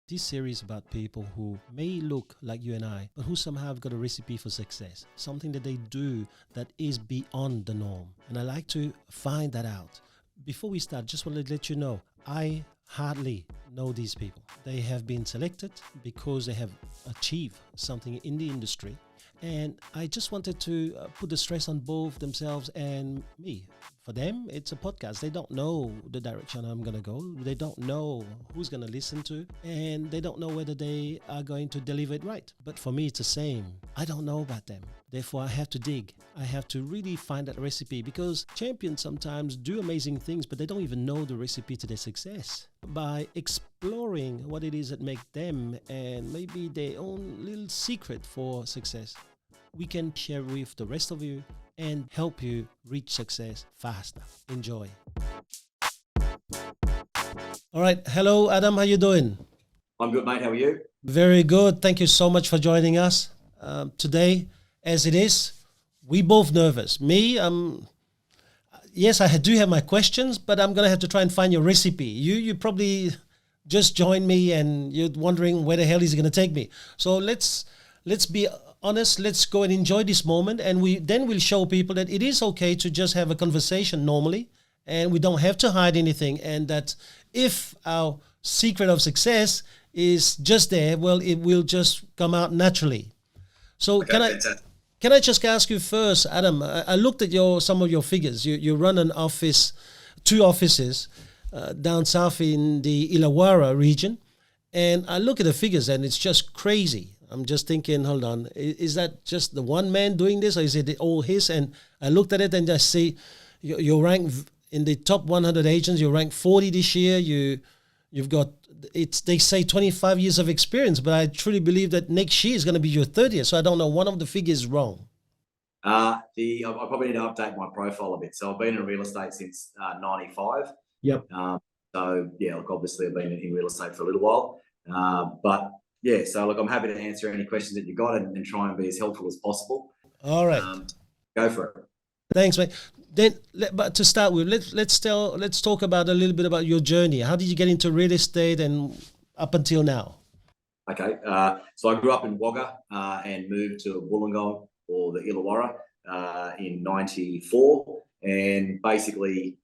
This series about people who may look like you and I, but who somehow have got a recipe for success, something that they do that is beyond the norm. And I like to find that out. Before we start, just want to let you know, I hardly know these people. They have been selected because they have achieved something in the industry. And I just wanted to put the stress on both themselves and me. For them, it's a podcast. They don't know the direction I'm going to go. They don't know who's going to listen to, and they don't know whether they are going to deliver it right. But for me, it's the same. I don't know about them. Therefore, I have to dig. I have to really find that recipe, because champions sometimes do amazing things, but they don't even know the recipe to their success. By exploring what it is that makes them and maybe their own little secret for success, we can share with the rest of you and help you reach success faster. Enjoy. All right. Hello, Adam. How you doing? I'm good, mate. How are you? Very good. Thank you so much for joining us today. As it is, we both nervous. Me, yes, I do have my questions, but I'm going to have to try and find your recipe. You probably just joined me and you're wondering where the hell is he going to take me. So let's be honest. Let's go and enjoy this moment, and we'll show people that it is okay to just have a conversation normally, and we don't have to hide anything, and that if our secret of success is just there, well, it will just come out naturally. So Okay, can I just ask you first, Adam? I looked at some of your figures. You run an office, two offices down south in the Illawarra region, and I look at the figures and it's just crazy. I'm just thinking, hold on, is that just the one man doing this, or is it all his? And I looked at it and I see you're ranked in the top 100 agents. You're ranked 40 this year. You've got, they say 25 years of experience, but I truly believe that next year is going to be your 30th. So I don't know, one of the figures is wrong. I probably need to update my profile a bit. So I've been in real estate since 95. Yep. So yeah, look, obviously I've been in real estate for a little while. But yeah, so look, I'm happy to answer any questions that you got and try and be as helpful as possible. All right. Go for it. Thanks, mate. Then, but to start with, let's talk about a little bit about your journey. How did you get into real estate and up until now? Okay. So I grew up in Wagga and moved to Wollongong, or the Illawarra, in 94. And basically,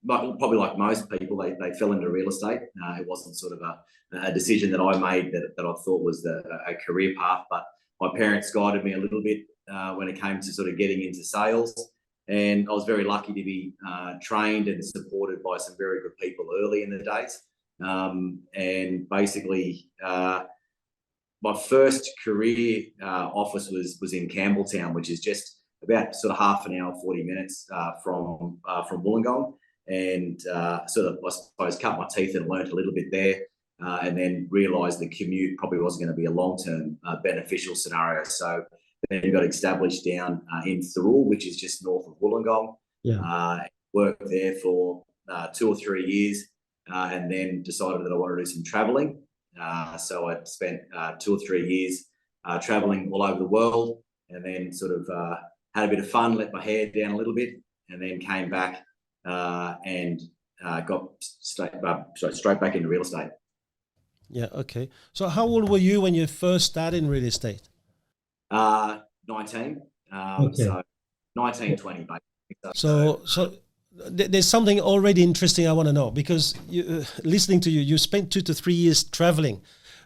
probably like most people, they fell into real estate. It wasn't sort of a decision that I made that I thought was a career path, but my parents guided me a little bit when it came to sort of getting into sales. And I was very lucky to be trained and supported by some very good people early in the days. And basically, my first career office was in Campbelltown, which is just about sort of half an hour, 40 minutes from Wollongong. And sort of, I suppose, cut my teeth and learnt a little bit there, and then realised the commute probably wasn't going to be a long-term beneficial scenario. So then got established down in Thirroul, which is just north of Wollongong. Yeah. Worked there for 2 or 3 years, and then decided that I wanted to do some travelling. So I spent 2 or 3 years travelling all over the world, and then sort of had a bit of fun, let my hair down a little bit, and then came back and got straight back into real estate. Yeah, okay. So how old were you when you first started in real estate? 19. Okay. So 19, 20, basically. So there's something already interesting I want to know, because listening to you spent 2 to 3 years traveling.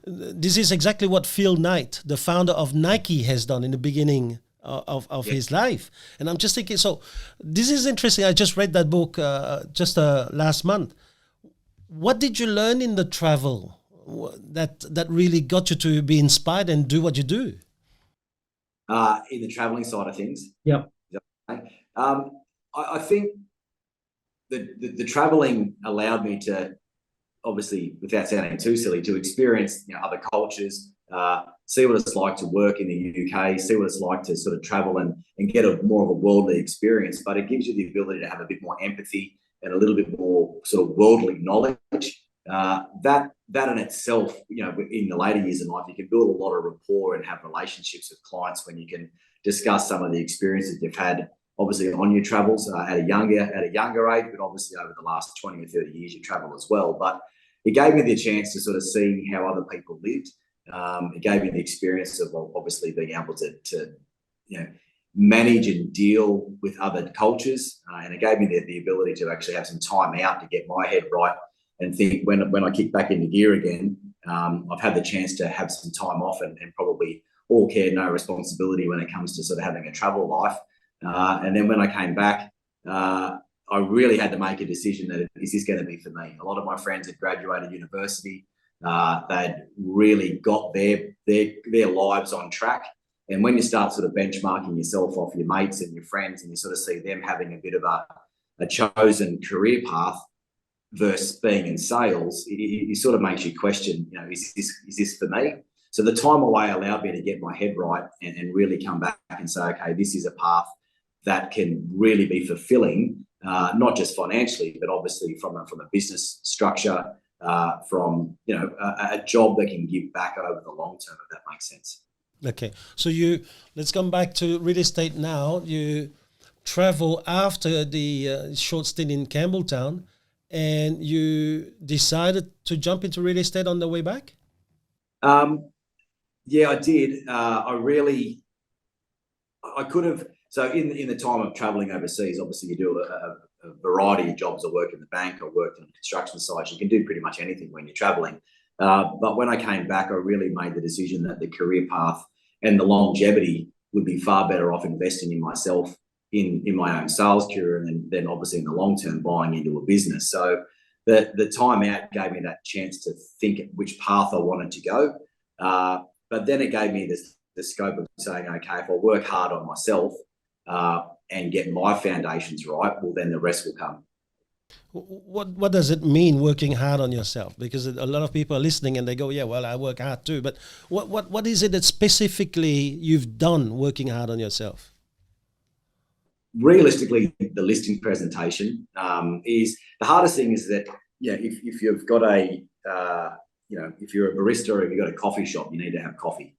This is exactly what Phil Knight, the founder of Nike, has done in the beginning of his life. And I'm just thinking, so this is interesting. I just read that book just last month. What did you learn in the travel that really got you to be inspired and do what you do? In the traveling side of things. Yep. I think the traveling allowed me to, obviously, without sounding too silly, to experience other cultures, see what it's like to work in the UK, see what it's like to sort of travel and get more of a worldly experience. But it gives you the ability to have a bit more empathy and a little bit more sort of worldly knowledge. That in itself, in the later years in life, you can build a lot of rapport and have relationships with clients when you can discuss some of the experiences you've had, obviously on your travels at a younger age, but obviously over the last 20 or 30 years you travel as well. But it gave me the chance to sort of see how other people lived. It gave me the experience of obviously being able to manage and deal with other cultures, and it gave me the ability to actually have some time out to get my head right and think when I kick back into gear again. I've had the chance to have some time off and probably all care, no responsibility when it comes to sort of having a travel life. And then when I came back, I really had to make a decision that, is this going to be for me? A lot of my friends had graduated university. They'd really got their lives on track. And when you start sort of benchmarking yourself off your mates and your friends, and you sort of see them having a bit of a chosen career path versus being in sales, it sort of makes you question, is this for me? So the time away allowed me to get my head right and really come back and say, okay, this is a path that can really be fulfilling, not just financially, but obviously from a business structure, from a job that can give back over the long term, if that makes sense. Okay, so let's come back to real estate now. You travel after the short stint in Campbelltown, and you decided to jump into real estate on the way back? Yeah, I did. I could have. So in the time of traveling overseas, obviously you do a variety of jobs. I worked in the bank, I worked on construction sites. You can do pretty much anything when you're traveling. But when I came back, I really made the decision that the career path and the longevity would be far better off investing in myself, in my own sales career, and then obviously in the long term buying into a business. So the time out gave me that chance to think which path I wanted to go. But then it gave me the scope of saying, okay, if I work hard on myself and get my foundations right, well, then the rest will come. What does it mean working hard on yourself? Because a lot of people are listening and they go, yeah, well, I work hard too. But what is it that specifically you've done working hard on yourself? Realistically, the listing presentation is the hardest thing. Is that if you've got if you're a barista or if you've got a coffee shop, you need to have coffee.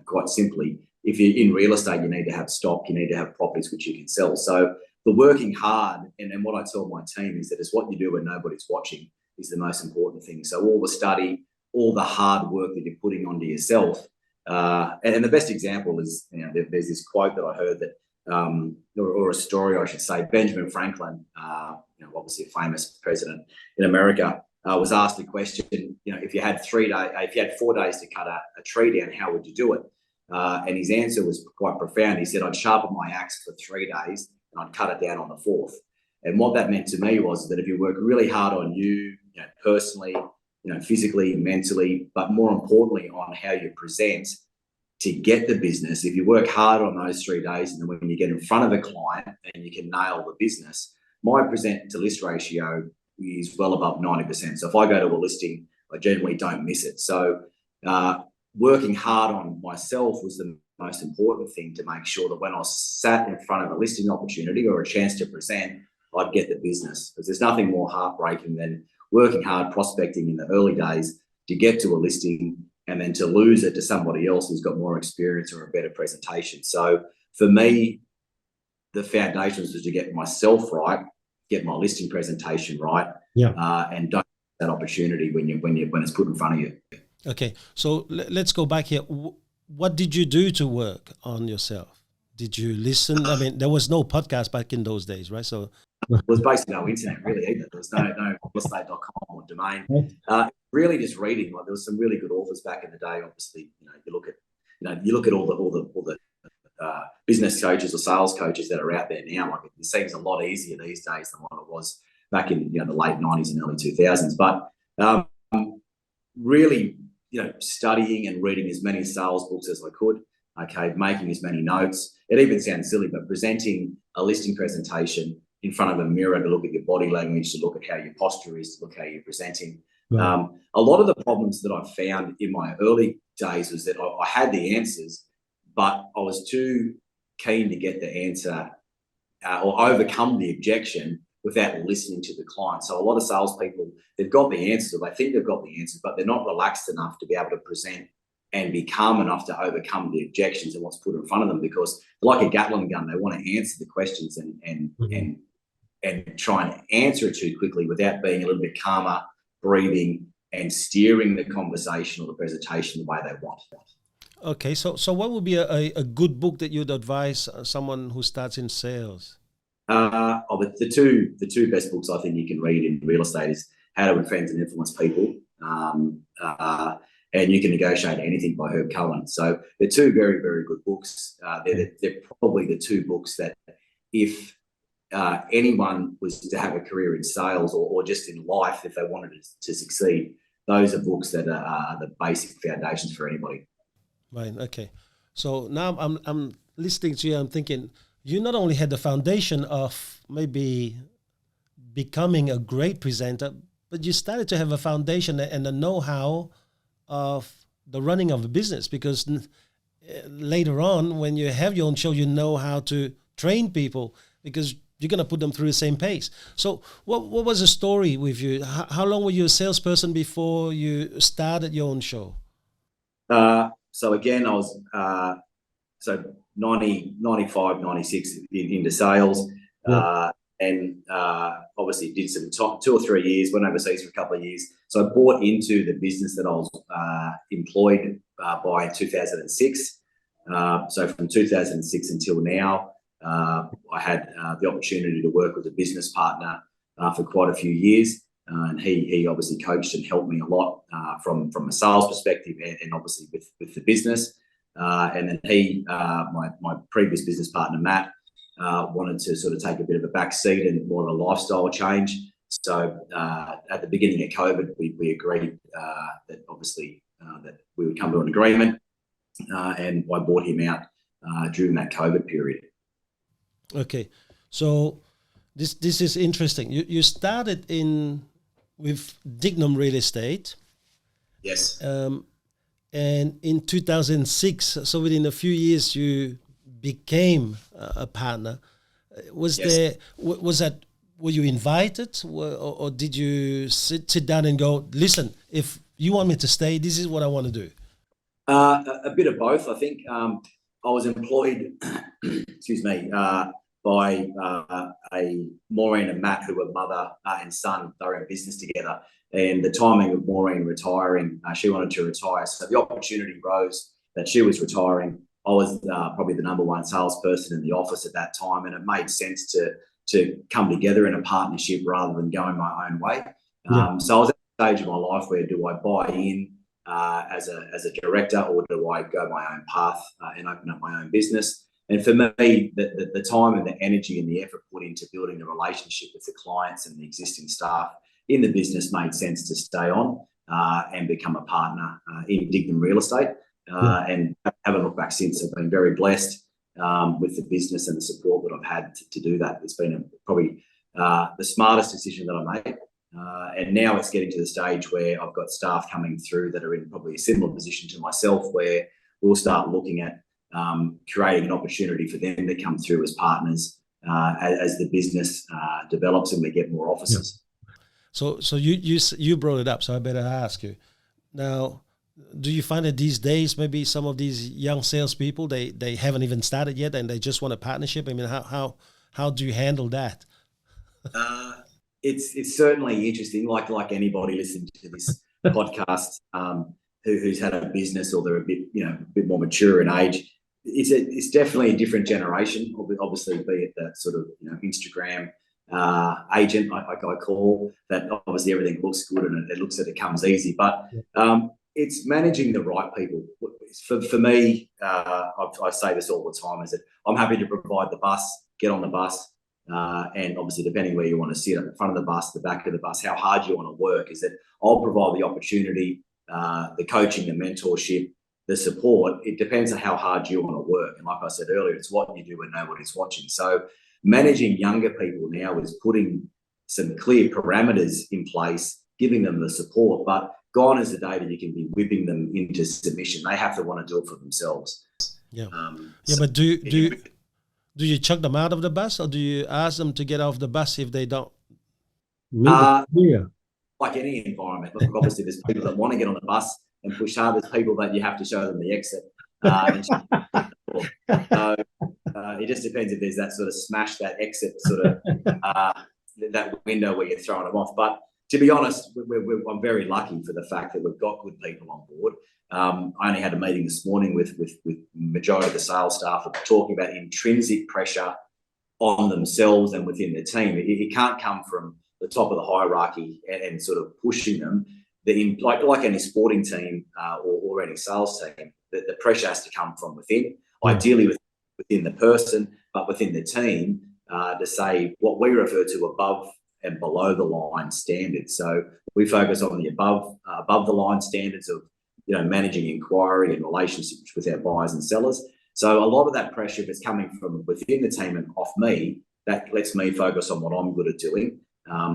Quite simply, if you're in real estate, you need to have stock, you need to have properties which you can sell. So the working hard, and what I tell my team is that it's what you do when nobody's watching is the most important thing. So all the study, all the hard work that you're putting onto yourself. And the best example is, there's this quote that I heard that, or a story, I should say. Benjamin Franklin, obviously a famous president in America, was asked the question, if you had 4 days to cut a tree down, how would you do it? And his answer was quite profound. He said, I'd sharpen my axe for 3 days and I'd cut it down on the 4th. And what that meant to me was that if you work really hard on you, personally, physically, mentally, but more importantly on how you present to get the business, if you work hard on those 3 days, and then when you get in front of a client and you can nail the business, my present to list ratio is well above 90%. So if I go to a listing, I generally don't miss it. So working hard on myself was the most important thing to make sure that when I sat in front of a listing opportunity or a chance to present, I'd get the business. Because there's nothing more heartbreaking than working hard prospecting in the early days to get to a listing and then to lose it to somebody else who's got more experience or a better presentation. So for me, the foundations was to get myself right, get my listing presentation right, and don't miss that opportunity when it's put in front of you. Okay, so let's go back here. What did you do to work on yourself? Did you listen? I mean, there was no podcast back in those days, right? So there was basically no internet really either. There was no realestate.com or domain. Really just reading. Like there was some really good authors back in the day. Obviously, you look at all the business coaches or sales coaches that are out there now. Like it seems a lot easier these days than what it was back in the late 90s and early 2000s. But really, studying and reading as many sales books as I could. Okay, making as many notes. It even sounds silly, but presenting a listing presentation in front of a mirror to look at your body language, to look at how your posture is, to look how you're presenting. Right. A lot of the problems that I found in my early days was that I had the answers, but I was too keen to get the answer or overcome the objection without listening to the client. So a lot of salespeople, they've got the answers, or they think they've got the answers, but they're not relaxed enough to be able to present and be calm enough to overcome the objections and what's put in front of them, because like a Gatling gun, they want to answer the questions and try and answer it too quickly without being a little bit calmer breathing, and steering the conversation or the presentation the way they want. Okay, so what would be a good book that you'd advise someone who starts in sales? The two best books I think you can read in real estate is How to Influence and Influence People, and You Can Negotiate Anything by Herb Cohen. So they're two very, very good books. They're probably the two books that if anyone was to have a career in sales or just in life, if they wanted to succeed, those are books that are the basic foundations for anybody. Right. Okay. So now I'm listening to you. I'm thinking you not only had the foundation of maybe becoming a great presenter, but you started to have a foundation and the know-how of the running of a business, because later on, when you have your own show, you know how to train people because you're going to put them through the same pace. So what was the story with you? How long were you a salesperson before you started your own show? So again, I was 95, 96 into sales. Yeah. And obviously did some 2 or 3 years, went overseas for a couple of years. So I bought into the business that I was employed by in 2006. So from 2006 until now, I had the opportunity to work with a business partner for quite a few years. And he obviously coached and helped me a lot from a sales perspective and obviously with the business. And then my previous business partner, Matt, wanted to sort of take a bit of a back seat and more of a lifestyle change. So at the beginning of COVID, we agreed that obviously that we would come to an agreement, and I bought him out during that COVID period. Okay, so this is interesting. You started with Dignam Real Estate. Yes. And in 2006, so within a few years, you became a partner. Were you invited, or did you sit down and go, listen, if you want me to stay, this is what I want to do? A bit of both, I think. I was employed, excuse me, by a Maureen and Matt, who were mother and son. They were in business together. And the timing of Maureen retiring, she wanted to retire. So the opportunity rose that she was retiring. I was probably the number one salesperson in the office at that time, and it made sense to come together in a partnership rather than going my own way. Yeah. So I was at a stage of my life where do I buy in as a director, or do I go my own path and open up my own business? And for me, the time and the energy and the effort put into building the relationship with the clients and the existing staff in the business made sense to stay on and become a partner in Dignam Real Estate. And haven't looked back since. I've been very blessed with the business and the support that I've had to do that. It's been probably the smartest decision that I made. And now it's getting to the stage where I've got staff coming through that are in probably a similar position to myself, where we'll start looking at creating an opportunity for them to come through as partners as the business develops and we get more offices. So you brought it up, so I better ask you. Now, do you find that these days maybe some of these young salespeople, they haven't even started yet and they just want a partnership? I mean, how do you handle that? It's certainly interesting. Like anybody listening to this podcast who's had a business or they're a bit more mature in age, it's definitely a different generation. Obviously, be it that sort of Instagram agent I call that. Obviously, everything looks good and it looks that it comes easy, but it's managing the right people. For me, I say this all the time, is that I'm happy to provide the bus, get on the bus, and obviously depending where you want to sit, at the front of the bus, the back of the bus, how hard you want to work, is that I'll provide the opportunity, the coaching, the mentorship, the support. It depends on how hard you want to work. And like I said earlier, it's what you do when nobody's watching. So managing younger people now is putting some clear parameters in place, giving them the support, but gone is the day that you can be whipping them into submission. They have to want to do it for themselves. Yeah. But do you chuck them out of the bus, or do you ask them to get off the bus if they don't? Like any environment. Look, obviously there's people that want to get on the bus and push hard. There's people that you have to show them the exit. It just depends if there's that sort of smash that exit sort of that window where you're throwing them off. But to be honest, I'm very lucky for the fact that we've got good people on board. I only had a meeting this morning with majority of the sales staff talking about intrinsic pressure on themselves and within the team. It can't come from the top of the hierarchy and sort of pushing them. Like any sporting team or any sales team, the pressure has to come from within, ideally within the person, but within the team to say what we refer to above and below the line standards. So we focus on the above the line standards of managing inquiry and relationships with our buyers and sellers. So a lot of that pressure, if it's coming from within the team and off me, that lets me focus on what I'm good at doing.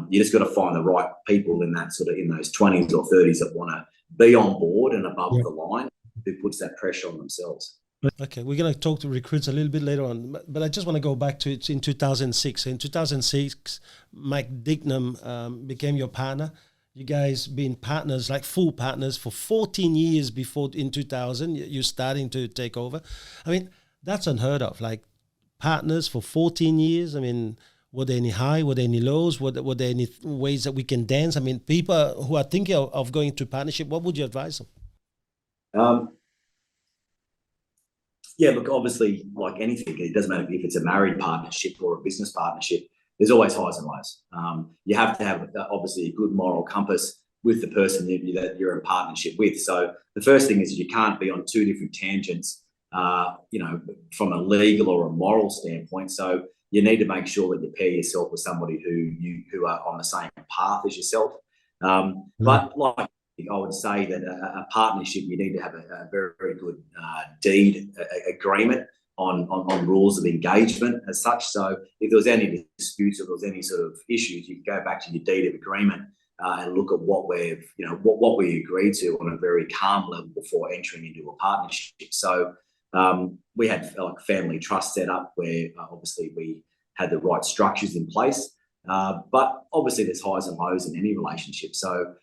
You just got to find the right people in those 20s or 30s that want to be on board and above the line, who puts that pressure on themselves. Okay, we're going to talk to recruits a little bit later on, but I just want to go back to it in 2006. In 2006, Mike Dignam became your partner. You guys been partners, like full partners, for 14 years before in 2000. You're starting to take over. I mean, that's unheard of. Like partners for 14 years. I mean, were there any high? Were there any lows? Were there any ways that we can dance? I mean, people who are thinking of going to partnership, what would you advise them? Yeah, look, obviously, like anything, it doesn't matter if it's a married partnership or a business partnership. There's always highs and lows. You have to have, obviously, a good moral compass with the person that you're in partnership with. So the first thing is you can't be on two different tangents, from a legal or a moral standpoint. So you need to make sure that you pair yourself with somebody who are on the same path as yourself. But like I would say that a partnership, you need to have a very, very good deed agreement on rules of engagement as such. So if there was any disputes or there was any sort of issues, you could go back to your deed of agreement and look at what what we agreed to on a very calm level before entering into a partnership. So we had like family trust set up where obviously we had the right structures in place. But obviously there's highs and lows in any relationship. So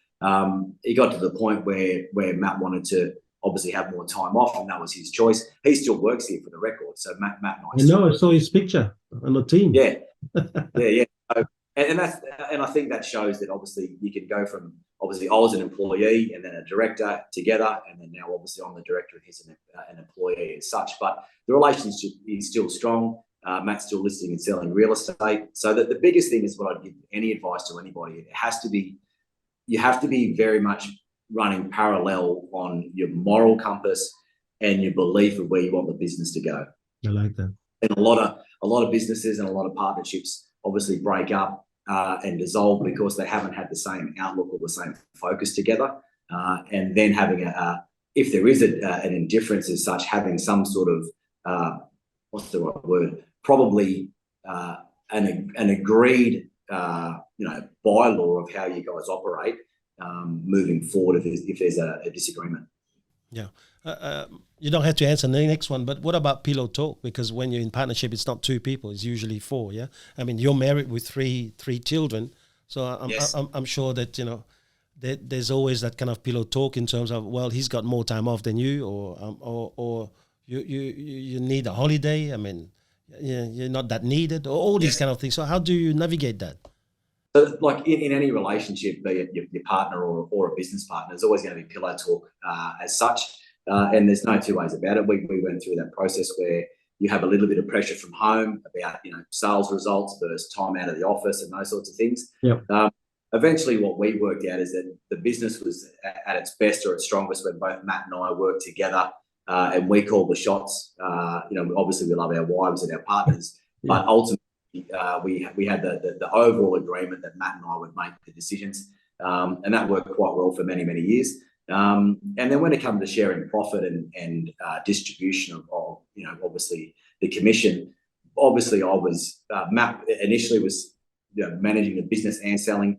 it got to the point where Matt wanted to obviously have more time off, and that was his choice. He still works here for the record. So Matt and I know, I saw his picture on the team. Yeah. So, and I think that shows that obviously you can go from, obviously I was an employee and then a director together, and then now obviously I'm the director and he's an employee as such. But the relationship is still strong. Matt's still listing and selling real estate. So that the biggest thing is what I'd give any advice to anybody. You have to be very much running parallel on your moral compass and your belief of where you want the business to go. I like that. And a lot of businesses and a lot of partnerships obviously break up and dissolve because they haven't had the same outlook or the same focus together. And then having if there is an indifference as such, having some sort of what's the right word? Probably an agreed bylaw of how you guys operate moving forward if there's a disagreement. Yeah. You don't have to answer the next one, but what about pillow talk? Because when you're in partnership, it's not two people, it's usually four, yeah? I mean, you're married with three children, so I'm sure that, there's always that kind of pillow talk in terms of, well, he's got more time off than you, or you need a holiday. I mean, you're not that needed, or all these kind of things. So how do you navigate that? So like in any relationship, be it your partner or a business partner, there's always going to be pillow talk as such. And there's no two ways about it. We went through that process where you have a little bit of pressure from home about, sales results versus time out of the office and those sorts of things. Yep. Eventually what we worked out is that the business was at its best or its strongest when both Matt and I worked together and we called the shots. Obviously we love our wives and our partners, but ultimately we had the overall agreement that Matt and I would make the decisions, and that worked quite well for many, many years. And then when it comes to sharing profit and distribution of obviously the commission, obviously I was Matt initially was managing the business and selling.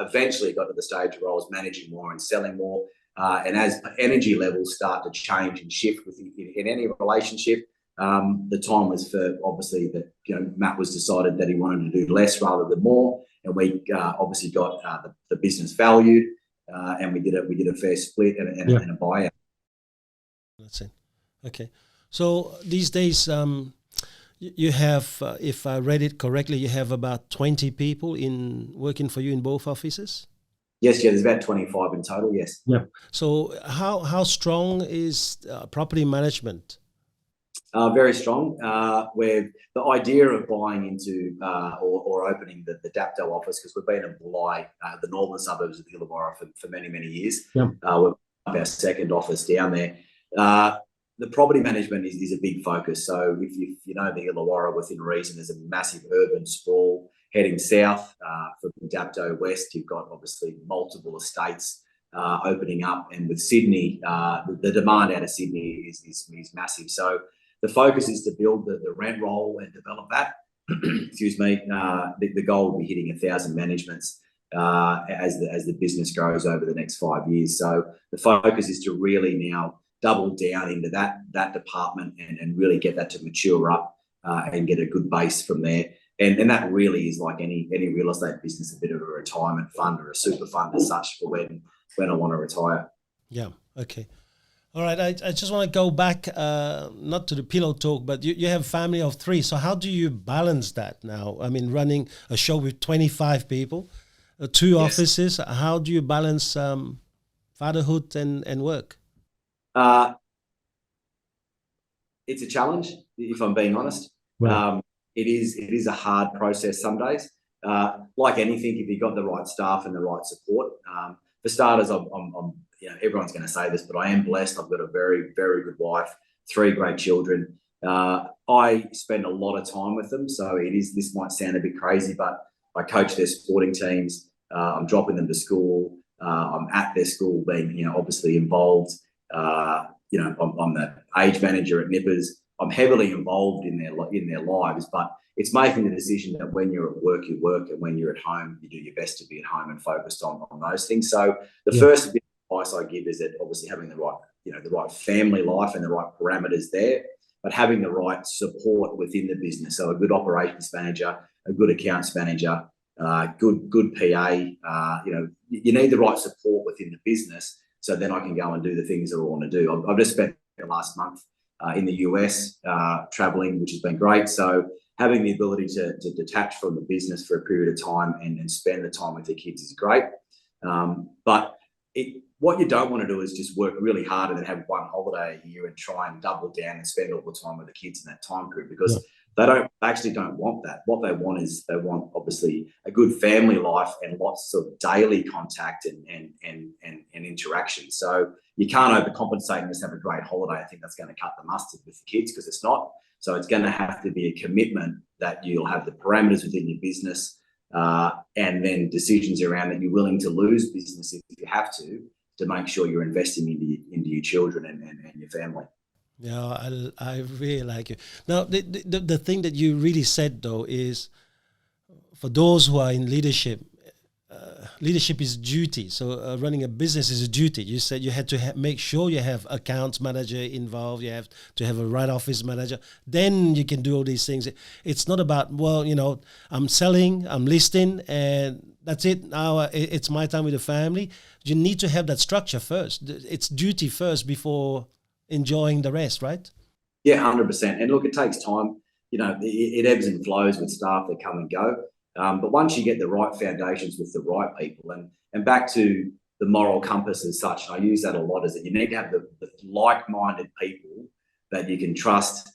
Eventually got to the stage where I was managing more and selling more. And as energy levels start to change and shift in any relationship, the time was for obviously that Matt was decided that he wanted to do less rather than more, and we obviously got the business valued, and we did a fair split and a buyout. That's it. Okay, so these days you have, if I read it correctly, you have about 20 people working for you in both offices. Yes, yeah, there's about 25 in total, yes. Yeah. So how strong is property management? Very strong. Where the idea of buying into or opening the Dapto office, because we've been in Bulli, the northern suburbs of the Illawarra for many, many years. Yeah. We've got our second office down there. The property management is a big focus. So if you know the Illawarra within reason, there's a massive urban sprawl heading south from Dapto west. You've got obviously multiple estates opening up, and with Sydney, the demand out of Sydney is massive. So the focus is to build the rent roll and develop that. Excuse me. The goal will be hitting 1,000 managements as the business grows over the next 5 years. So the focus is to really now double down into that department and really get that to mature up and get a good base from there. And that really is like any real estate business, a bit of a retirement fund or a super fund as such for when I want to retire. Yeah. Okay. All right. I just want to go back, not to the pillow talk, but you have a family of 3. So how do you balance that now? I mean, running a show with 25 people, 2 Yes. offices, how do you balance fatherhood and work? It's a challenge, if I'm being honest. Right. It is a hard process some days. Like anything, if you've got the right staff and the right support. For starters, I'm everyone's going to say this, but I am blessed. I've got a very, very good wife, 3 great children. I spend a lot of time with them, so this might sound a bit crazy, but I coach their sporting teams. I'm dropping them to school. I'm at their school, being obviously involved. I'm the age manager at Nippers. I'm heavily involved in their lives, but it's making the decision that when you're at work, you work, and when you're at home, you do your best to be at home and focused on those things. So the first bit of advice I give is that obviously having the right family life and the right parameters there, but having the right support within the business. So a good operations manager, a good accounts manager, good PA. You need the right support within the business, so then I can go and do the things that I want to do. I've just spent the last month in the US traveling, which has been great. So having the ability to detach from the business for a period of time and spend the time with their kids is great. But what you don't want to do is just work really hard and then have one holiday a year and try and double down and spend all the time with the kids in that time period, because they actually don't want that. What they want is obviously a good family life and lots of daily contact and interaction. So you can't overcompensate and just have a great holiday. I think that's going to cut the mustard with the kids, because it's not. So it's going to have to be a commitment that you'll have the parameters within your business and then decisions around that you're willing to lose business if you have to make sure you're investing into your children and your family. Yeah, I really like it. Now, the thing that you really said, though, is for those who are in leadership, leadership is duty. So running a business is a duty. You said you had to make sure you have accounts manager involved. You have to have a right office manager. Then you can do all these things. It's not about, I'm selling, I'm listing, and that's it. Now it's my time with the family. You need to have that structure first. It's duty first before enjoying the rest, right? Yeah, 100%. And look, it takes time. It ebbs and flows with staff that come and go. But once you get the right foundations with the right people, and back to the moral compass as such, and I use that a lot, is that you need to have the like-minded people that you can trust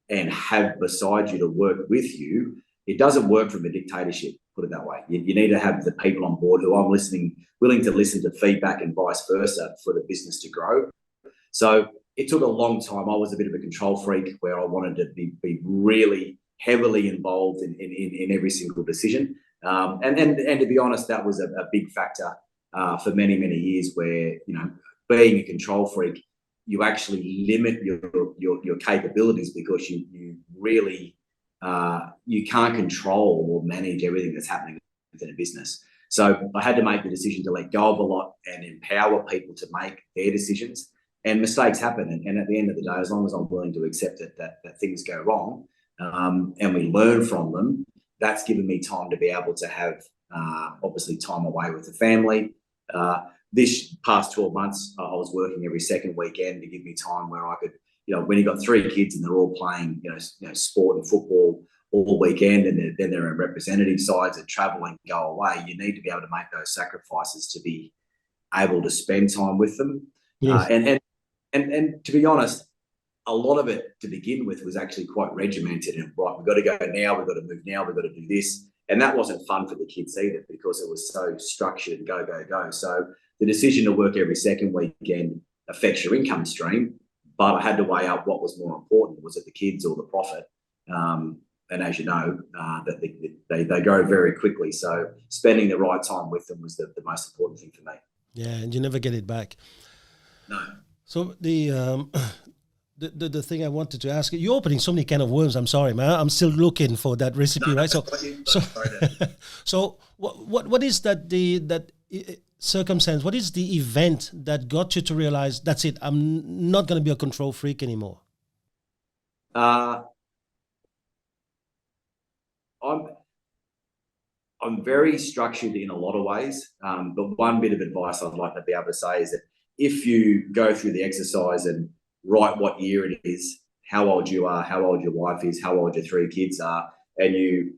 and have beside you to work with you. It doesn't work from a dictatorship, put it that way. You need to have the people on board who are willing to listen to feedback and vice versa for the business to grow. So it took a long time. I was a bit of a control freak where I wanted to be really heavily involved in every single decision. And to be honest, that was a big factor for many, many years where, being a control freak, you actually limit your capabilities, because you really, you can't control or manage everything that's happening within a business. So I had to make the decision to let go of a lot and empower people to make their decisions. And mistakes happen. And at the end of the day, as long as I'm willing to accept it, that things go wrong, and we learn from them, that's given me time to be able to have, obviously, time away with the family. This past 12 months, I was working every second weekend to give me time where I could, when you've got 3 kids and they're all playing, sport and football all weekend, and then they're in representative sides that travel and go away. You need to be able to make those sacrifices to be able to spend time with them. Yes. And to be honest, a lot of it to begin with was actually quite regimented and right. We've got to go now. We've got to move now. We've got to do this. And that wasn't fun for the kids either because it was so structured and go, go, go. So the decision to work every second weekend affects your income stream, but I had to weigh up what was more important. Was it the kids or the profit? And as you know, that they grow very quickly. So spending the right time with them was the most important thing for me. Yeah, and you never get it back. No. So the thing I wanted to ask you, you're opening so many can of worms. I'm sorry, man. I'm still looking for that recipe, right? So what is that circumstance? What is the event that got you to realize that's it? I'm not going to be a control freak anymore. I'm very structured in a lot of ways, but one bit of advice I'd like to be able to say is that if you go through the exercise and write what year it is, how old you are, how old your wife is, how old your 3 kids are, and you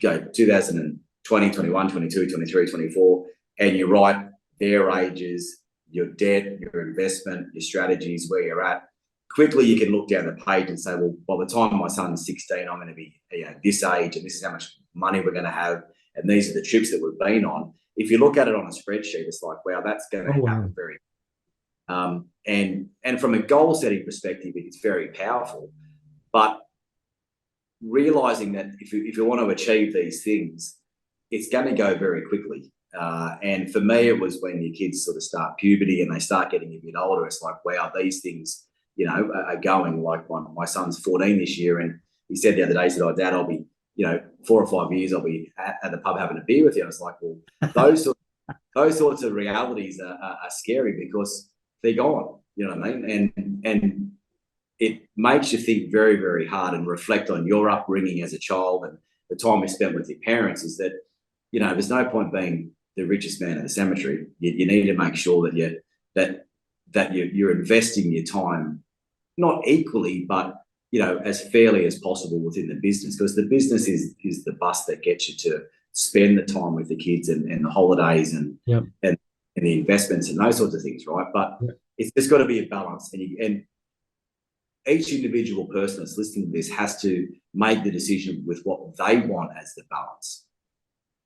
go 2020, 21, 22, 23, 24, and you write their ages, your debt, your investment, your strategies, where you're at, quickly you can look down the page and say, well, by the time my son's 16, I'm going to be this age, and this is how much money we're going to have, and these are the trips that we've been on. If you look at it on a spreadsheet, it's like, wow, that's going to happen very. And from a goal setting perspective, it's very powerful. But realizing that if you want to achieve these things, it's going to go very quickly. And for me, it was when your kids sort of start puberty and they start getting a bit older. It's like, wow, these things, are going. Like my son's 14 this year, and he said the other day, he said, "Oh, Dad, I'll be, 4 or 5 years, I'll be at the pub having a beer with you." And it's like, well, those sorts of realities are scary because they're gone. You know what I mean? And it makes you think very, very hard and reflect on your upbringing as a child and the time you spent with your parents. Is that, there's no point being the richest man in the cemetery. You need to make sure that you're investing your time not equally, but as fairly as possible within the business, because the business is the bus that gets you to spend the time with the kids and the holidays and the investments and those sorts of things, right? But it's just got to be a balance, and each individual person that's listening to this has to make the decision with what they want as the balance,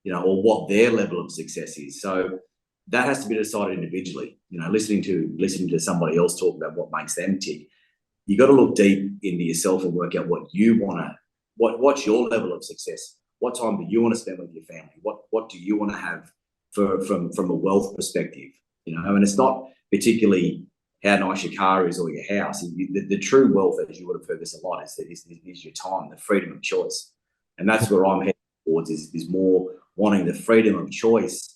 or what their level of success is. So that has to be decided individually. Listening to somebody else talk about what makes them tick, you got to look deep into yourself and work out what you want to, what's your level of success. What time do you want to spend with your family? What do you want to have from a wealth perspective? And it's not particularly how nice your car is or your house. The true wealth, as you would have heard this a lot, is your time, the freedom of choice. And that's where I'm heading towards, is more wanting the freedom of choice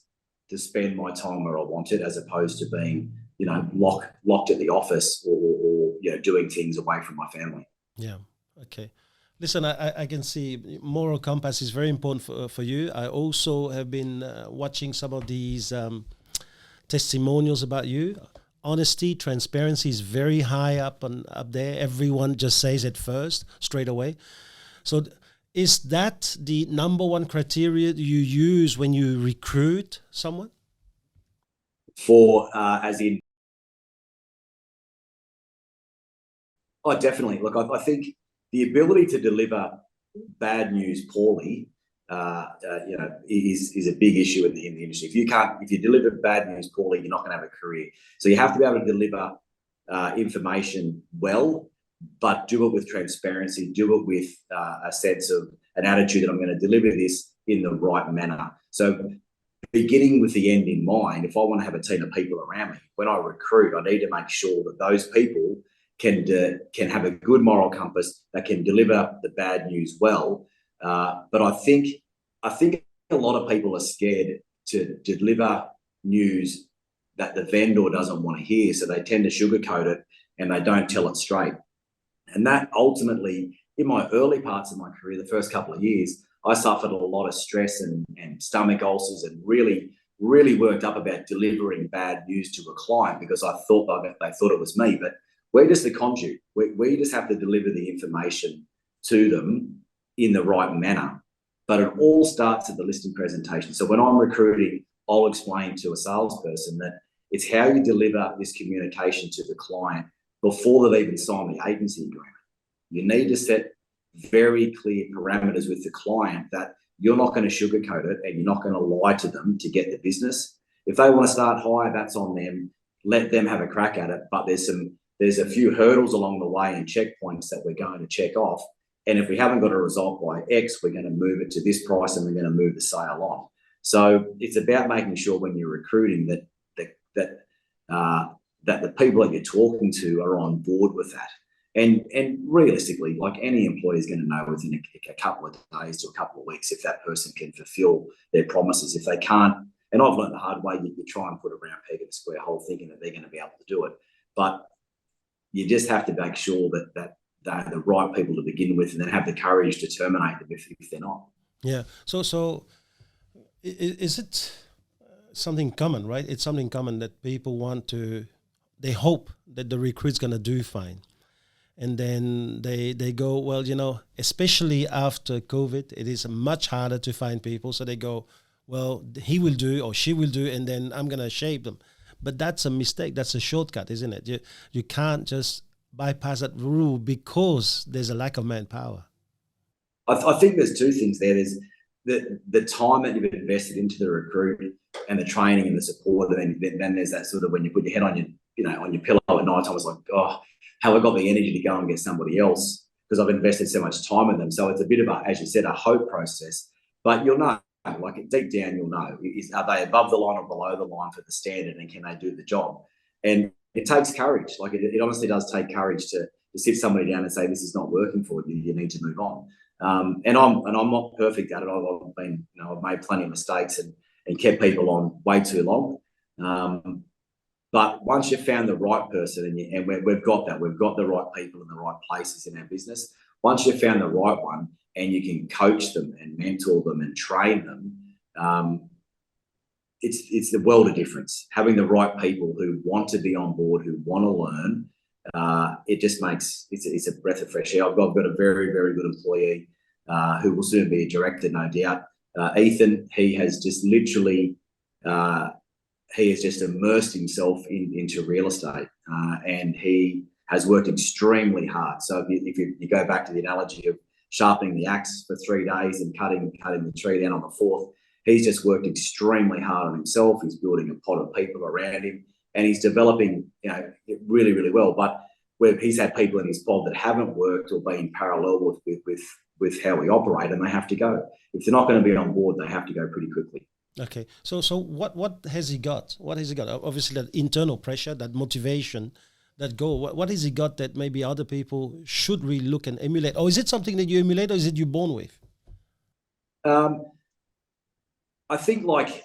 to spend my time where I want it, as opposed to being, locked at the office or doing things away from my family. Yeah. Okay. Listen, I can see moral compass is very important for you. I also have been watching some of these testimonials about you. Honesty, transparency is very high up there. Everyone just says it first, straight away. So is that the number one criteria you use when you recruit someone? As in? Oh, definitely. Look, I think the ability to deliver bad news poorly, is a big issue in the industry. If you deliver bad news poorly, you're not going to have a career. So you have to be able to deliver information well, but do it with transparency, do it with a sense of an attitude that I'm going to deliver this in the right manner. So beginning with the end in mind, if I want to have a team of people around me, when I recruit, I need to make sure that those people can have a good moral compass, that can deliver the bad news well. But I think a lot of people are scared to deliver news that the vendor doesn't want to hear, so they tend to sugarcoat it and they don't tell it straight. And that ultimately, in my early parts of my career, the first couple of years, I suffered a lot of stress and stomach ulcers, and really, really worked up about delivering bad news to a client because I thought they thought it was me. But we're just the conduit. We just have to deliver the information to them in the right manner. But it all starts at the listing presentation. So when I'm recruiting, I'll explain to a salesperson that it's how you deliver this communication to the client before they've even signed the agency agreement. You need to set very clear parameters with the client that you're not going to sugarcoat it and you're not going to lie to them to get the business. If they want to start high, that's on them. Let them have a crack at it. But there's a few hurdles along the way and checkpoints that we're going to check off. And if we haven't got a result by X, we're going to move it to this price and we're going to move the sale on. So it's about making sure when you're recruiting that the people that you're talking to are on board with that. And realistically, like any employee is going to know within a couple of days to a couple of weeks if that person can fulfill their promises. If they can't, and I've learned the hard way, you try and put a round peg in a square hole thinking that they're going to be able to do it. But you just have to make sure that they're the right people to begin with and then have the courage to terminate them if they're not. Yeah. So is it something common, right? It's something common that people they hope that the recruit's going to do fine. And then they go, well, especially after COVID, it is much harder to find people. So they go, well, he will do or she will do, and then I'm going to shape them. But that's a mistake. That's a shortcut, isn't it? You can't just bypass that rule because there's a lack of manpower. I think there's two things there. There's the time that you've invested into the recruit and the training and the support, and then there's that sort of when you put your head on your pillow at night time, it's like, oh, have I got the energy to go and get somebody else because I've invested so much time in them? So it's a bit of a, as you said, a hope process. But you'll know, like deep down, you'll know, are they above the line or below the line for the standard, and can they do the job? And it takes courage. Like it honestly does take courage to sit somebody down and say, this is not working for you. You need to move on. And I'm not perfect at it. I've made plenty of mistakes and kept people on way too long. But once you've found the right person, and we've got that, we've got the right people in the right places in our business. Once you've found the right one and you can coach them and mentor them and train them, it's the world of difference. Having the right people who want to be on board, who want to learn, it just makes it's a breath of fresh air. I've got a very, very good employee who will soon be a director, no doubt. Ethan, he has just literally he has just immersed himself into real estate, and he has worked extremely hard. So if you go back to the analogy of sharpening the axe for 3 days and cutting the tree down on the fourth, he's just worked extremely hard on himself. He's building a pot of people around him, and he's developing, really, really well. But he's had people in his pod that haven't worked or been parallel with how we operate, and they have to go. If they're not going to be on board, they have to go pretty quickly. Okay, so what has he got? What has he got? Obviously, that internal pressure, that motivation, that goal. What has he got that maybe other people should really look and emulate? Or is it something that you emulate, or is it you're born with? I think like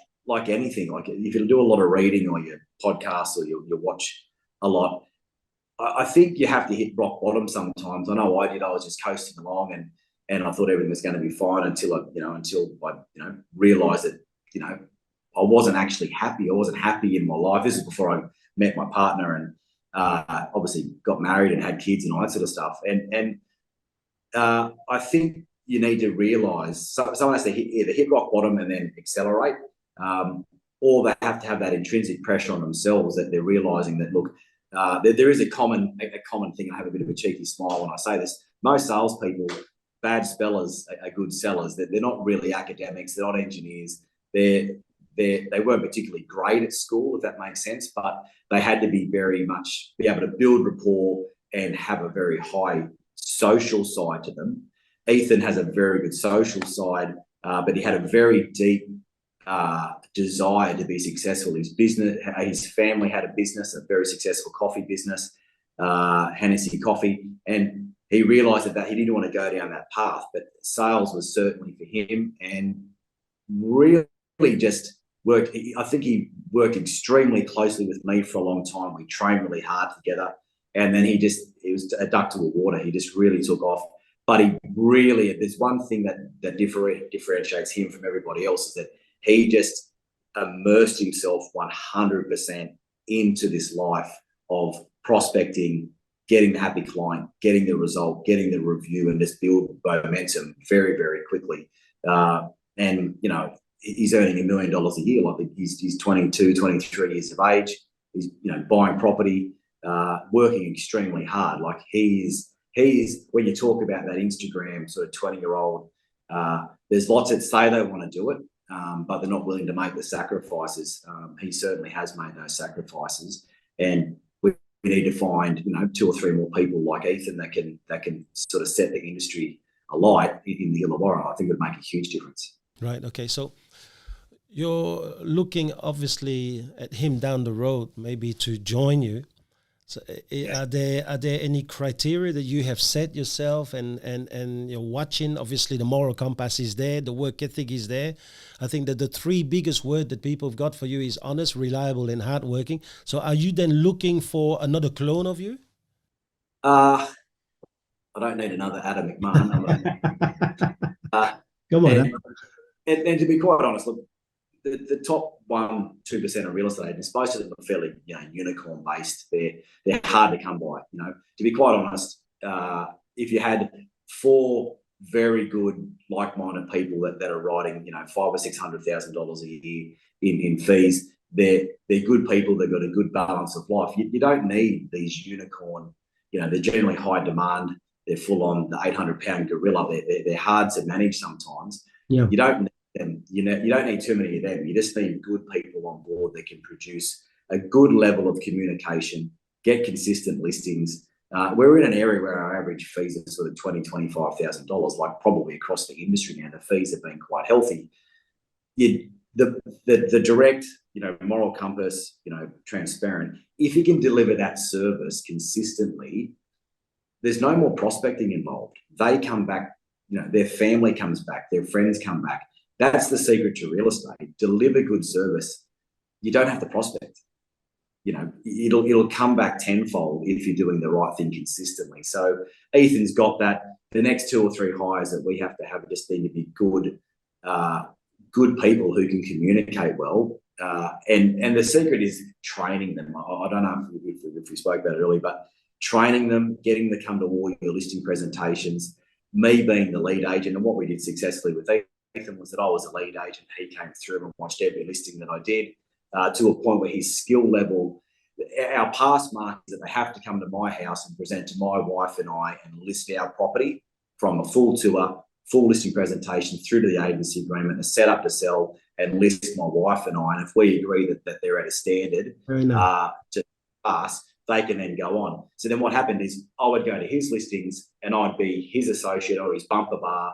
anything, like if you do a lot of reading or you podcast or you watch a lot, I think you have to hit rock bottom sometimes. I know I did. I was just coasting along and I thought everything was going to be fine until I realised that, I wasn't actually happy. I wasn't happy in my life. This is before I met my partner and obviously got married and had kids and all that sort of stuff. And I think you need to realise someone has to either hit rock bottom and then accelerate, or they have to have that intrinsic pressure on themselves that they're realising that, look, there is a common thing. I have a bit of a cheeky smile when I say this. Most salespeople, bad spellers, are good sellers. They're not really academics. They're not engineers. They weren't particularly great at school, if that makes sense, but they had to be able to build rapport and have a very high social side to them. Ethan has a very good social side, but he had a very deep desire to be successful. His family had a business, a very successful coffee business, Hennessy Coffee, and he realised that he didn't want to go down that path, but sales was certainly for him, and really just worked. I think he worked extremely closely with me for a long time. We trained really hard together, and then he was a duck to the water. He just really took off. But there's one thing that differentiates him from everybody else is that he just immersed himself 100% into this life of prospecting, getting the happy client, getting the result, getting the review, and just build momentum very, very quickly. And, you know, he's earning $1 million a year. Like he's 22, 23 years of age. He's, you know, buying property, working extremely hard. Like he is, when you talk about that Instagram sort of 20-year-old, there's lots that say they want to do it, but they're not willing to make the sacrifices. He certainly has made those sacrifices, and we need to find, you know, 2 or 3 more people like Ethan that can sort of set the industry alight in the Illawarra. I think it would make a huge difference. Right. Okay. So you're looking obviously at him down the road, maybe to join you. So are there any criteria that you have set yourself, and you're watching? Obviously the moral compass is there, the work ethic is there. I think that the 3 biggest words that people have got for you is honest, reliable, and hardworking. So are you then looking for another clone of you? I don't need another Adam McMahon. Come on. And to be quite honest, look, the top 1-2% of real estate agents, most of them are fairly, you know, unicorn based. They're hard to come by. You know, to be quite honest, if you had 4 very good like-minded people that are writing, you know, $500,000 or $600,000 a year in fees, they're good people. They've got a good balance of life. You don't need these unicorn. You know, they're generally high demand. They're full on the 800-pound gorilla. They're hard to manage sometimes. Yeah. You don't need them. You know, you don't need too many of them. You just need good people on board that can produce a good level of communication, get consistent listings. We're in an area where our average fees are sort of $20,000, $25,000, like probably across the industry now. The fees have been quite healthy. The direct, you know, moral compass, you know, transparent. If you can deliver that service consistently, there's no more prospecting involved. They come back, you know, their family comes back, their friends come back. That's the secret to real estate. Deliver good service. You don't have to prospect. You know, it'll come back tenfold if you're doing the right thing consistently. So Ethan's got that. The next 2 or 3 hires that we have to have just need to be good, good people who can communicate well. And the secret is training them. I don't know if we spoke about it earlier, but training them, getting them to come to all your listing presentations, me being the lead agent. And what we did successfully with Ethan was that I was a lead agent. He came through and watched every listing that I did, to a point where his skill level, our past mark is that they have to come to my house and present to my wife and I and list our property from a full tour, full listing presentation through to the agency agreement, a set up to sell, and list my wife and I. And if we agree that they're at a standard to pass, they can then go on. So then what happened is I would go to his listings and I'd be his associate or his bumper bar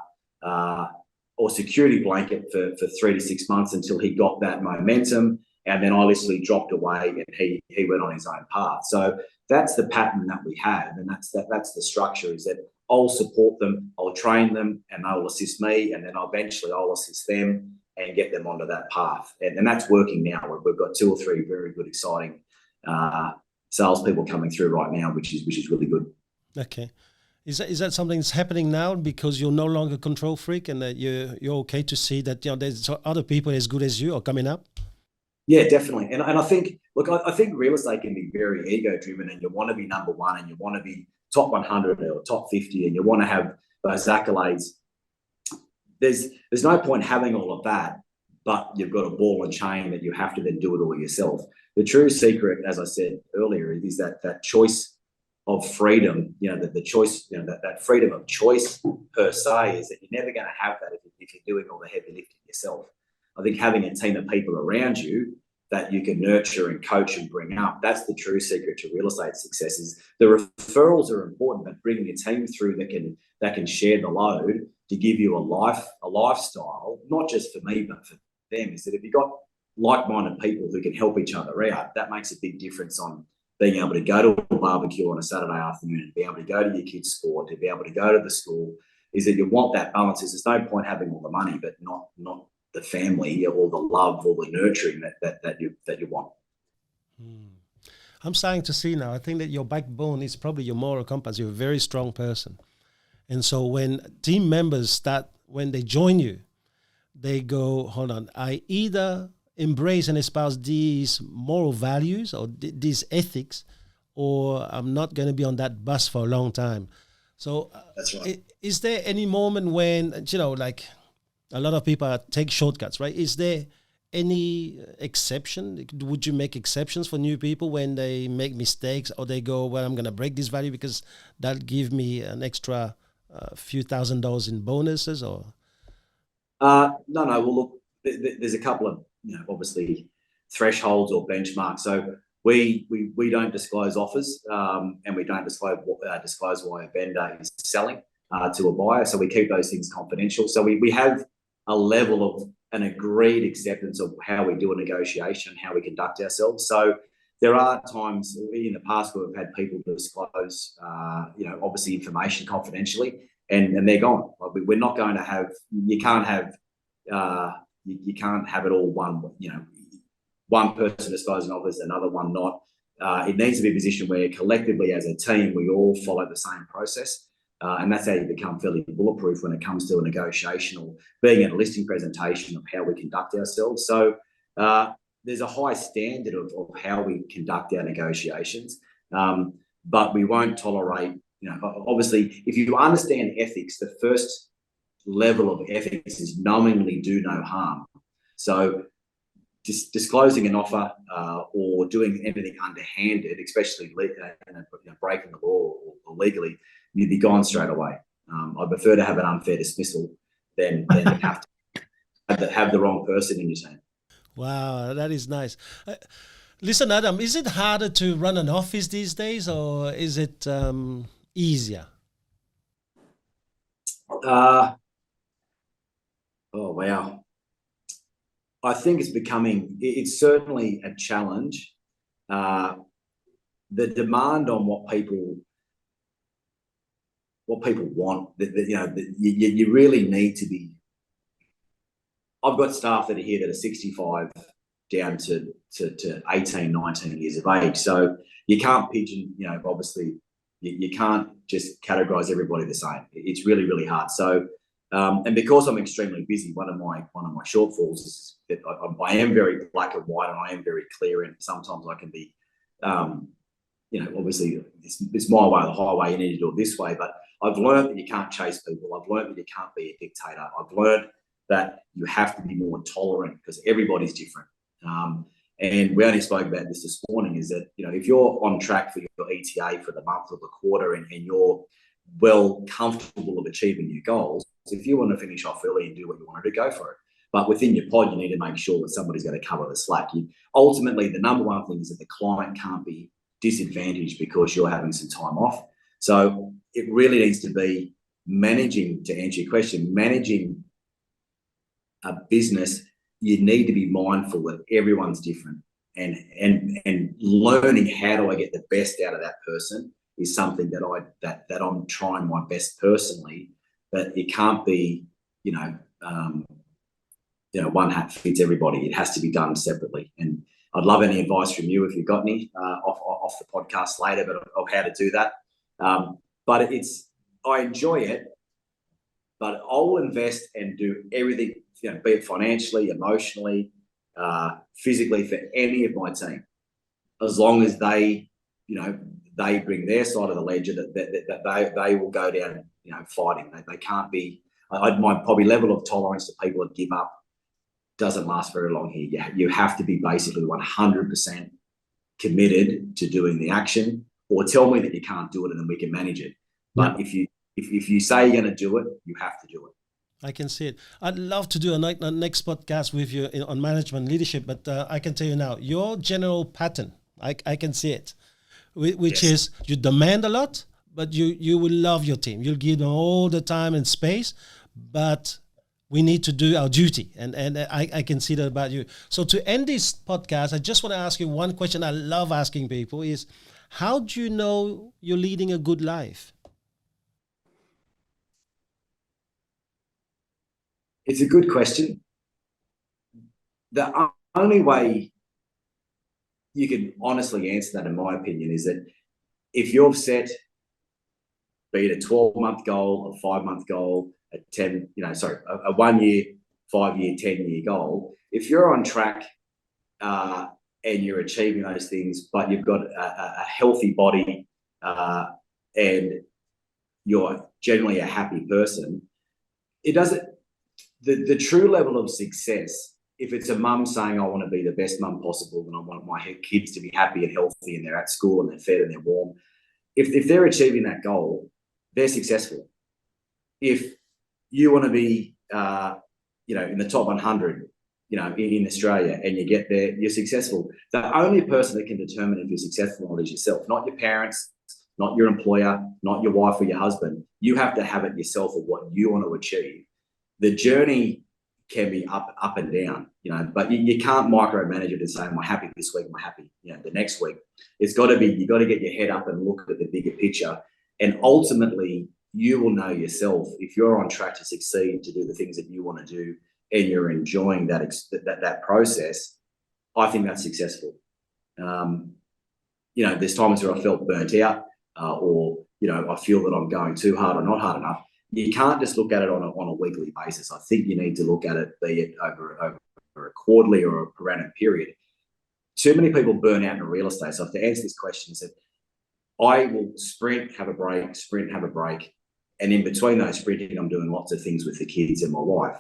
or security blanket for 3 to 6 months until he got that momentum. And then I literally dropped away and he went on his own path. So that's the pattern that we have. And that's the structure, is that I'll support them, I'll train them, and they'll assist me. And then eventually I'll assist them and get them onto that path. And that's working now. We've got 2 or 3 very good, exciting salespeople coming through right now, which is really good. Okay. Is that something that's happening now because you're no longer a control freak, and that you're okay to see that, you know, there's other people as good as you are coming up? Yeah, definitely. And I think, look, I think real estate can be very ego driven, and you want to be number one, and you want to be top 100 or top 50, and you want to have those accolades. There's no point having all of that, but you've got a ball and chain that you have to then do it all yourself. The true secret, as I said earlier, is that choice of freedom, you know, the choice, you know, that freedom of choice per se, is that you're never going to have that if you're doing all the heavy lifting yourself. I think having a team of people around you that you can nurture and coach and bring up, that's the true secret to real estate success. Is the referrals are important, but bringing a team through that can share the load to give you a lifestyle, not just for me, but for them, is that if you've got like-minded people who can help each other out, that makes a big difference on being able to go to a barbecue on a Saturday afternoon, and be able to go to your kids' sport, to be able to go to the school, is that you want that balance. There's no point having all the money, but not the family or the love or the nurturing that you want. I'm starting to see now, I think that your backbone is probably your moral compass. You're a very strong person. And so when team members when they join you, they go, hold on, I either embrace and espouse these moral values or these ethics, or I'm not going to be on that bus for a long time. So That's right. Is there any moment when, like a lot of people take shortcuts, right? Is there any exception? Would you make exceptions for new people when they make mistakes, or they go, well, I'm going to break this value because that'll give me an extra few $1,000s in bonuses? Or No. Well, look, there's a couple of, obviously thresholds or benchmarks. So we don't disclose offers, and we don't disclose why a vendor is selling to a buyer. So we keep those things confidential. So we have a level of an agreed acceptance of how we do a negotiation, how we conduct ourselves. So there are times in the past where we've had people disclose, obviously information confidentially, and they're gone. Like we're not going to have. You can't have. You can't have it all one person disclosing offers, another one not. It needs to be a position where collectively as a team, we all follow the same process. And that's how you become fairly bulletproof when it comes to a negotiation or being at a listing presentation of how we conduct ourselves. So there's a high standard of how we conduct our negotiations, but we won't tolerate, obviously, if you understand ethics, the first level of ethics is knowingly do no harm. So disclosing an offer or doing anything underhanded, especially breaking the law or legally, you'd be gone straight away. I prefer to have an unfair dismissal than have the wrong person in your team. Wow, that is nice. Listen, Adam, is it harder to run an office these days, or is it easier? Oh, wow. I think it's certainly a challenge. The demand on what people want, you really need to be. I've got staff that are here that are 65 down to 18, 19 years of age. So you can't pigeon, obviously you can't just categorize everybody the same. It's really, really hard. So, and because I'm extremely busy, one of my shortfalls is that I am very black and white, and I am very clear. And sometimes I can be, obviously it's my way or the highway. You need to do it this way. But I've learned that you can't chase people. I've learned that you can't be a dictator. I've learned that you have to be more tolerant because everybody's different. And we only spoke about this morning, is that, if you're on track for your ETA for the month or the quarter and you're well comfortable of achieving your goals, if you want to finish off early and do what you wanted to, go for it. But within your pod, you need to make sure that somebody's going to cover the slack. Ultimately, the number one thing is that the client can't be disadvantaged because you're having some time off. So it really needs to be managing, to answer your question, managing a business. You need to be mindful that everyone's different, and learning how do I get the best out of that person is something that I'm trying my best personally. But it can't be, one hat fits everybody. It has to be done separately. And I'd love any advice from you if you've got any off the podcast later, but of how to do that. But I enjoy it, but I'll invest and do everything, be it financially, emotionally, physically, for any of my team, as long as they bring their side of the ledger, that they will go down, fighting. They can't be. My probably level of tolerance to people that give up doesn't last very long here. You have to be basically 100% committed to doing the action, or tell me that you can't do it and then we can manage it. But if you say you're going to do it, you have to do it. I can see it. I'd love to do a next podcast with you on management leadership, but I can tell you now, your general pattern, I can see it, which is you demand a lot, but you will love your team. You'll give them all the time and space, but we need to do our duty. And I can see that about you. So to end this podcast, I just want to ask you one question I love asking people is, how do you know you're leading a good life? It's a good question. The only way you can honestly answer that, in my opinion, is that if you've set, be it a 12-month goal, a 5-month goal, a 1 year, 5 year, 10 year goal, if you're on track and you're achieving those things, but you've got a healthy body and you're generally a happy person, it doesn't, the true level of success, if it's a mum saying, I want to be the best mum possible and I want my kids to be happy and healthy and they're at school and they're fed and they're warm, if they're achieving that goal, they're successful. If you want to be, in the top 100, in Australia, and you get there, you're successful. The only person that can determine if you're successful or not is yourself, not your parents, not your employer, not your wife or your husband. You have to have it yourself of what you want to achieve. The journey can be up and down, but you can't micromanage it and say, am I happy this week? Am I happy, the next week? It's got to be, you got to get your head up and look at the bigger picture. And ultimately, you will know yourself if you're on track to succeed, to do the things that you want to do, and you're enjoying that process. I think that's successful. There's times where I felt burnt out, or I feel that I'm going too hard or not hard enough. You can't just look at it on a weekly basis. I think you need to look at it, be it over a quarterly or a per annum period. Too many people burn out in real estate. So to answer this question, is that I will sprint, have a break, and in between those sprinting, I'm doing lots of things with the kids and my wife.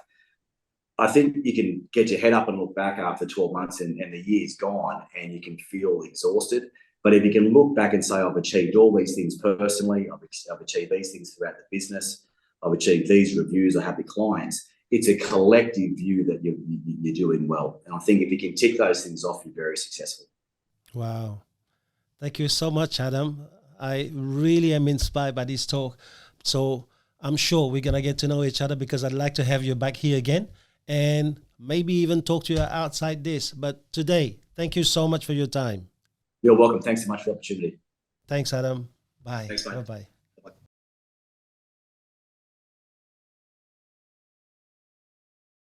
I think you can get your head up and look back after 12 months and the year's gone and you can feel exhausted. But if you can look back and say, I've achieved all these things personally, I've achieved these things throughout the business, I've achieved these reviews, I have happy clients, it's a collective view that you're doing well. And I think if you can tick those things off, you're very successful. Wow. Thank you so much, Adam. I really am inspired by this talk. So I'm sure we're going to get to know each other, because I'd like to have you back here again and maybe even talk to you outside this. But today, thank you so much for your time. You're welcome. Thanks so much for the opportunity. Thanks, Adam. Bye. Thanks, mate. Bye-bye.